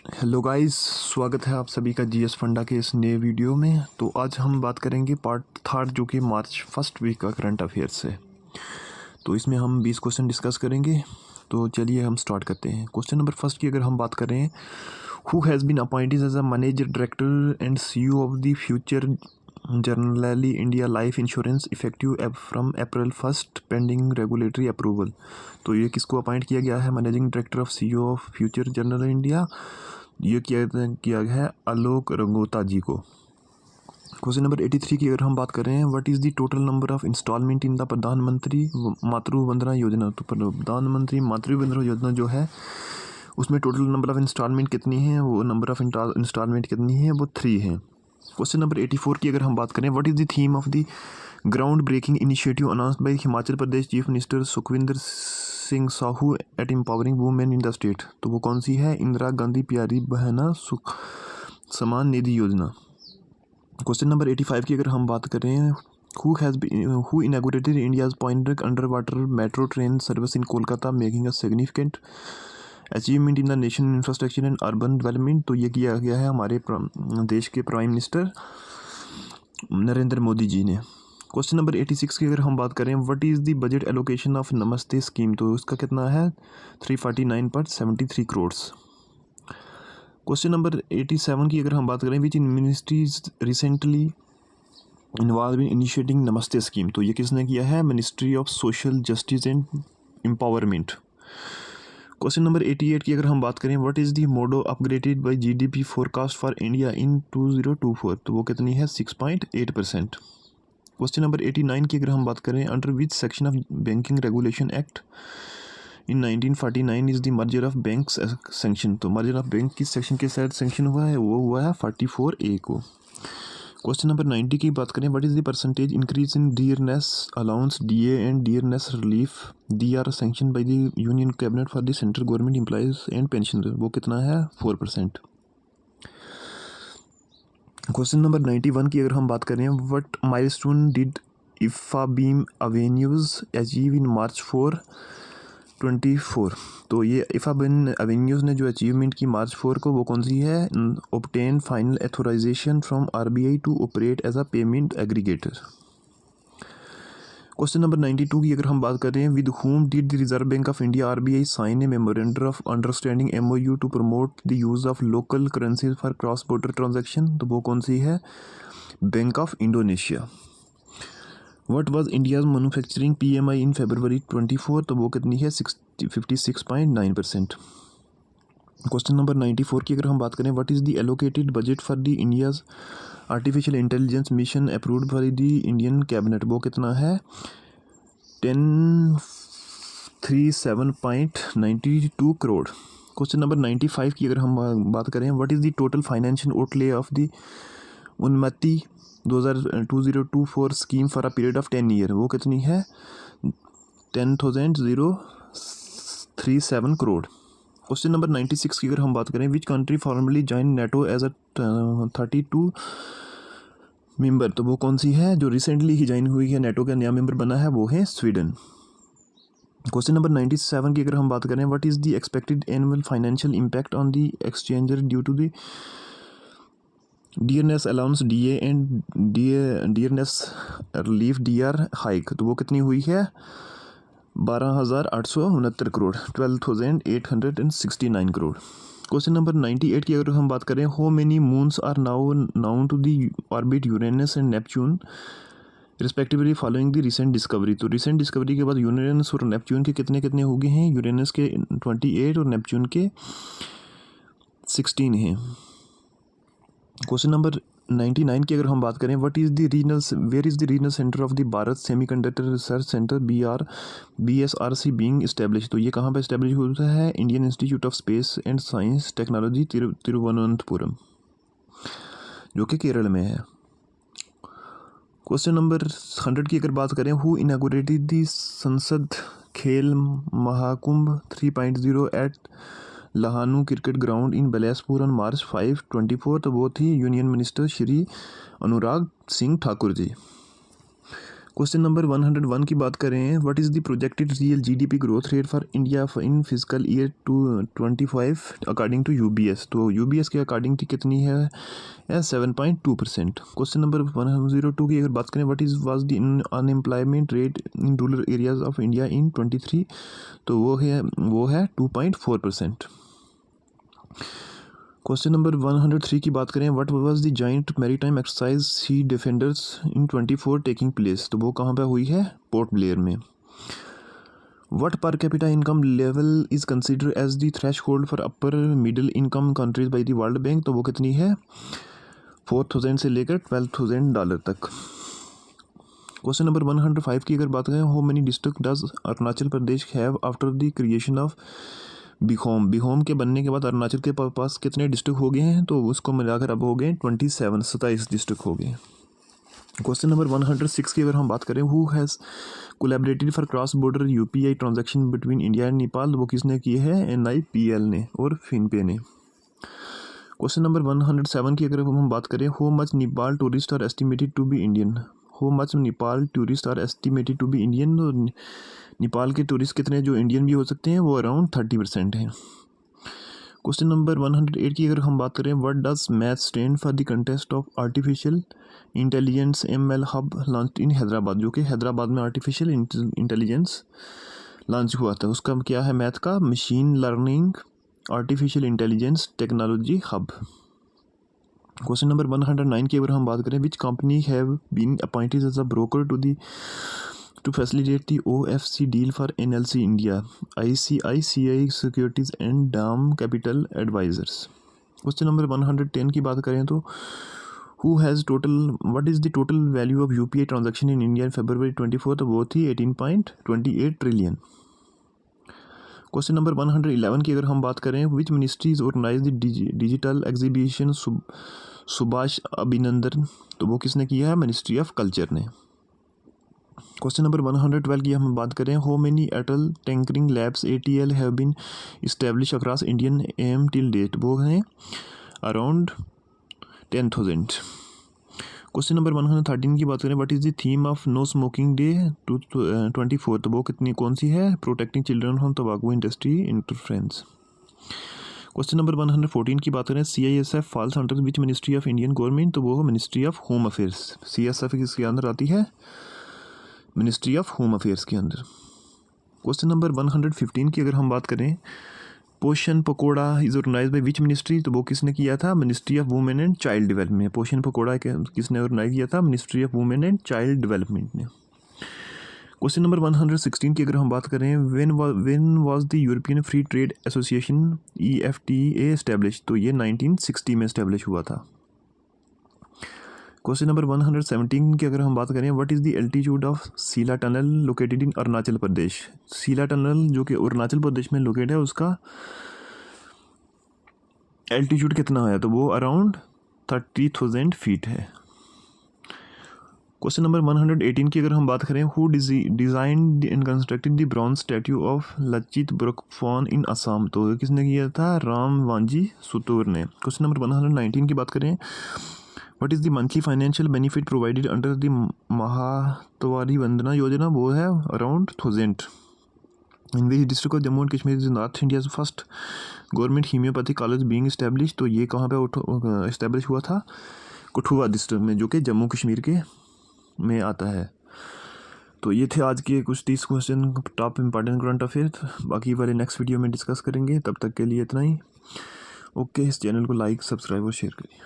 Hello guys, स्वागत है आप सभी का जीएस फंडा के इस नए वीडियो में। तो आज हम बात करेंगे पार्ट थर्ड, जो कि मार्च फर्स्ट वीक का करंट अफेयर्स है। तो इसमें हम 20 क्वेश्चन डिस्कस करेंगे। तो चलिए हम स्टार्ट करते हैं। क्वेश्चन नंबर फर्स्ट की अगर हम बात करें, who has been appointed as a manager director and CEO of the future Generali India life insurance effective from April 1 pending regulatory approval. तो ये किसको अपॉइंट किया गया है? Managing director of CEO of future general India, ये किया गया है आलोक रंगोता जी को। क्वेश्चन नंबर 83 की अगर हम बात करें, what is the total number of instalment in the Pradhan Mantri Matru Vandana Yojana. तो प्रधानमंत्री मातृ वंदना योजना जो है उसमें टोटल नंबर ऑफ इंस्टॉलमेंट कितनी है? वो नंबर ऑफ इंस्टॉलमेंट कितनी है? वो 3 है। क्वेश्चन नंबर 84 की अगर हम बात करें, what is the theme of the ground breaking initiative announced by Himachal Pradesh chief minister Sukhvinder Singh Sahu at empowering women in the state. तो वो कौन सी है? इंदिरा गांधी प्यारी बहना सुख समान निधि योजना। क्वेश्चन नंबर 85 की अगर हम बात करें, who inaugurated India's point under water metro train service in Kolkata making a significant achievement in the nation infrastructure and urban development. तो ये किया गया है हमारे देश के प्राइम मिनिस्टर नरेंद्र मोदी जी ने। क्वेश्चन नंबर 86 की अगर हम बात करें, what is the budget allocation of नमस्ते स्कीम। तो इसका कितना है? 349.73 करोड़। क्वेश्चन नंबर 87 की अगर हम बात करें, which in ministries recently involve in initiating Namaste scheme. तो ये किसने किया है? Ministry of social justice and empowerment. Question number 88 की अगर हम बात करें, what is the Moody's upgraded by GDP forecast for India in 2024। तो वो कितनी है? 6.8%। क्वेश्चन नंबर 89 की अगर हम बात करें, under which section of banking regulation act in 1949 is the merger of banks sanction. तो मर्जर ऑफ बैंक किस सेक्शन के साथ सैंक्शन हुआ है? वो हुआ है 44A को। क्वेश्चन नंबर 90 की बात करें, what is the percentage increase in dearness allowance DA and dearness relief D R sanction by the union cabinet for the central government employees and pensioner. वो कितना है? 4%। क्वेश्चन नंबर 91 की अगर हम बात करें, what milestone did Infibeam Avenues achieve in March 24। तो ये इफा बीम एवेन्यूज ने जो अचीवमेंट की मार्च 4 को, वो कौन सी है? Obtain final authorisation from RBI to operate as a payment aggregator. Question number 92 की अगर हम बात करें, with whom did the Reserve Bank of India RBI sign a memorandum of understanding MOU to promote the use of local currency for cross border transaction. तो वो कौन सी है? Bank of Indonesia. What was India's manufacturing PMI in February 24। तो वो कितनी है? 56.9%। Question number 94 की अगर हम बात करें, what is the allocated budget for the India's artificial intelligence mission approved by the Indian cabinet. वो कितना है? 1037.92 करोड़। क्वेश्चन नंबर 95 की अगर हम बात करें, what is the total financial outlay of the उन्नति 2024 scheme for a period of 10 year. वो कितनी है? 10,037 करोड़। क्वेश्चन नंबर 96 की अगर हम बात करें, which country formally join NATO as a 32 member. तो वो कौन सी है जो रिसेंटली ही ज्वाइन हुई है, नेटो का नया मेंबर बना है? वो है स्वीडन। क्वेश्चन नंबर 97 की अगर हम बात करें, what is the expected annual financial impact on the exchequer due to the dearness allowance DA and dearness relief DR hike. तो वो कितनी हुई है? 12,869 करोड़, 12,869 करोड़। क्वेश्चन नंबर 98 की अगर हम बात करें, how many moons are now known to the orbit Uranus and Neptune respectively following the recent discovery. तो रिसेंट डिस्कवरी के बाद यूरेनस और नेपच्यून के कितने कितने हो गए हैं? यूरेनस के 28 और नेपच्यून के 16 हैं। क्वेश्चन नंबर 99 की अगर हम बात करें, where is the regional centre of the Bharat semiconductor research centre BSRC being establish. तो ये कहाँ पे एस्टेब्लिश होता है? Indian Institute of Space and Science Technology Thiruvananthapuram, जो कि केरल में है। क्वेश्चन नंबर 100 की अगर बात करें, who inaugurated the Sansad Khel Mahakumbh 3.0 at Lahanu cricket ground in Bilaspur on March 5, 2024। तो वो थी union minister Shri Anurag Singh Thakur ji. Question number 101 की बात करें, what is the projected real GDP growth rate for India in physical year 2025 according to UBS. तो यूबीएस के अकॉर्डिंग कितनी है 7.2%। क्वेश्चन नंबर 102 की अगर बात करें, what is was the unemployment rate in rural areas of India in 23, तो वो है 2.4%। क्वेश्चन नंबर 103 की बात करें, what was the joint maritime exercise Sea Defenders in 24 taking place, तो वो कहाँ पे हुई है, पोर्ट ब्लेयर में। What per capita income level is consider as the threshold for upper middle income countries by the World Bank, तो वो कितनी है 4,000 से लेकर $12,000 तक। क्वेश्चन नंबर 105 की अगर बात करें, how many district does Arunachal Pradesh have after the creation of Bichom के बनने के बाद अरुणाचल के पास कितने डिस्ट्रिक्ट हो गए हैं, तो उसको मिलाकर अब हो गए 27 डिस्ट्रिक्ट हो गए। क्वेश्चन नंबर 106 की अगर हम बात करें, who has collaborated for cross border UPI transaction between India and Nepal, वो किसने किए हैं, NIPL ने और फिनपे ने। क्वेश्चन नंबर 107 की अगर हम बात करें, how much Nepal tourist are estimated to be Indian, how much Nepal tourist are estimated to be Indian, Nepal के टूरिस्ट कितने जो इंडियन भी हो सकते हैं, वो अराउंड 30% हैं। क्वेश्चन नंबर 108 की अगर हम बात करें, what does math stand for the contest of artificial intelligence ML hub launch in Hyderabad, जो कि हैदराबाद में आर्टिफिशियल इंटेलिजेंस लॉन्च हुआ था, उसका क्या है मैथ का, machine learning artificial intelligence technology hub. Question number 109 की अगर हम बात करें, which company have been appointed as a broker to facilitate the OFC deal for NLC India, ICICI Securities and DAM Capital Advisors। Question number 110 की बात करें तो, what is the total value of UPI transaction in India in February 24, तो वो थी 18.28 trillion. Question number 111 की अगर हम बात करें, which ministries organise the digital exhibition Subhash Abhinandan, तो वो किसने किया है, मिनिस्ट्री ऑफ कल्चर ने। क्वेश्चन नंबर 112 की हम बात करें, how many Atal tinkering labs ATL have been establish across Indian M till date, वो हैं अराउंड 10,000। क्वेश्चन नंबर 113 की बात करें, what is the theme of no smoking day 24, तो वो कौन सी है, protecting children from tobacco industry interference. Question number 114 की बात करें, CISF falls under which ministry of Indian government, तो वो ministry of home affairs. CISF किसके अंदर आती है, मिनिस्ट्री ऑफ होम अफेयर्स के अंदर। क्वेश्चन नंबर 115 की अगर हम बात करें, Poshan Pakhwada is organise by which ministry, तो वो किसने किया था, ministry of women and child development. Poshan Pakhwada किसने ऑर्गेनाइज किया था, ministry of women and child development ने। क्वेश्चन नंबर 116 की अगर हम बात करें, when was the European Free Trade Association EFTA establish, तो ये 1960 में एस्टेब्लिश हुआ था। क्वेश्चन नंबर 117 की अगर हम बात करें, what is the altitude of सीला tunnel located in Arunachal Pradesh. सीला टनल जो कि अरुणाचल प्रदेश में लोकेट है, उसका एल्टीट्यूड कितना है, तो वो अराउंड 30,000 फीट है। क्वेश्चन नंबर 118 की अगर हम बात करें, who designed and constructed the bronze statue of Lachit Borphukan in Assam, तो किसने किया था, राम वांजी सुतोर ने। क्वेश्चन नंबर 119 की बात करें, what is the monthly financial benefit provided under the Mahtari Vandana Yojana, वो है around 1000। In which district of Jammu and Kashmir is north India first government homoeopathic college being establish, तो ये कहाँ पे इस्टेब्लिश हुआ था, कठुआ डिस्ट्रिक्ट में, जो कि जम्मू कश्मीर के में आता है। तो ये थे आज के कुछ 30 question top important current affair, बाकी वाले नेक्स्ट वीडियो में डिस्कस करेंगे। तब तक के लिए इतना ही। ओके, इस चैनल को लाइक, सब्सक्राइब और शेयर करिए।